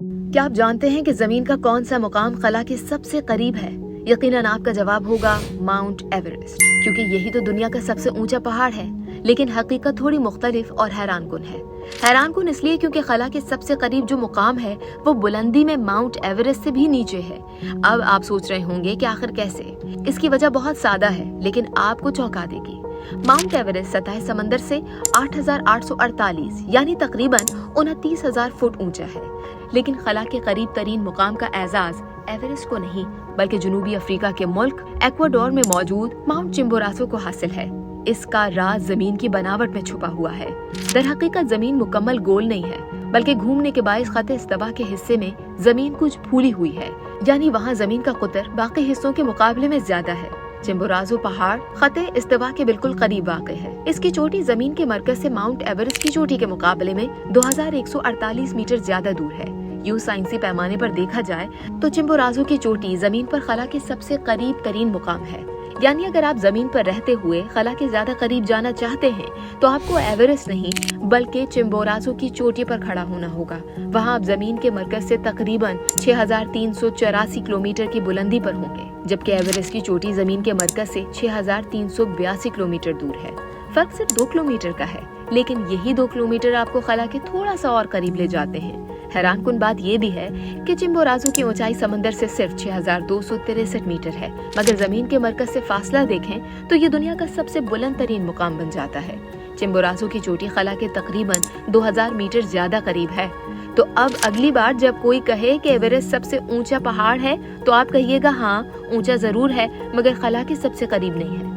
क्या आप जानते हैं कि जमीन का कौन सा मुकाम खला के सबसे करीब है? यकीनन आपका जवाब होगा माउंट एवरेस्ट, क्योंकि यही तो दुनिया का सबसे ऊंचा पहाड़ है। लेकिन हकीकत थोड़ी मुख्तलिफ और हैरानकुन है। हैरानकुन इसलिए क्योंकि खला के सबसे करीब जो मुकाम है वो बुलंदी में माउंट एवरेस्ट से भी नीचे है। अब आप सोच रहे होंगे कि आखिर कैसे? इसकी वजह बहुत सादा है, लेकिन आपको चौंका देगी। माउंट एवरेस्ट सतह समंदर से 8,848 यानी तकरीबन 29,000 फुट ऊंचा है। लेकिन खला के करीब तरीन मुकाम का एजाज एवरेस्ट को नहीं, बल्कि जनूबी अफ्रीका के मुल्क एक्वाडोर में मौजूद माउंट चिम्बोराजो को हासिल है। इसका राज जमीन की बनावट में छुपा हुआ है। दरहकीकत जमीन मुकम्मल गोल नहीं है, बल्कि घूमने के बाइस खते इस्तवा के हिस्से में जमीन कुछ फूली हुई है, यानी वहाँ जमीन का कुतर बाकी हिस्सों के मुकाबले में ज्यादा है। चिम्बोराजो पहाड़ खते इस्तवा के बिल्कुल करीब वाक़ है। इसकी चोटी जमीन के मरकज से माउंट एवरेस्ट की चोटी के मुकाबले में 2148 मीटर ज्यादा दूर है। यूं साइंसी पैमाने पर देखा जाए तो चिम्बोराजो की चोटी जमीन पर खला के सबसे करीब तरीन मुकाम है। यानी अगर आप जमीन पर रहते हुए खला के ज्यादा करीब जाना चाहते हैं तो आपको एवरेस्ट नहीं बल्कि चिम्बोराजो की चोटी पर खड़ा होना होगा। वहां आप जमीन के मरकज से तकरीबन 6,384 किलोमीटर की बुलंदी पर होंगे, जबकि एवरेस्ट की चोटी जमीन के मरकज से 6,382 किलोमीटर दूर है। फर्क सिर्फ 2 किलोमीटर का है, लेकिन यही 2 किलोमीटर आपको खला के थोड़ा सा और करीब ले जाते हैं। हैरानकुन बात यह भी है कि चिम्बोराजो की ऊंचाई समंदर से सिर्फ 6,263 मीटर है, मगर जमीन के मरकज से फासला देखें तो ये दुनिया का सबसे बुलंद तरीन मुकाम बन जाता है। चिम्बोराजो की चोटी खला के तकरीबन 2000 मीटर ज्यादा करीब है। तो अब अगली बार जब कोई कहे कि एवरेस्ट सबसे ऊंचा पहाड़ है तो आप कहिएगा हाँ, ऊंचा जरूर है, मगर खला के सबसे करीब नहीं है।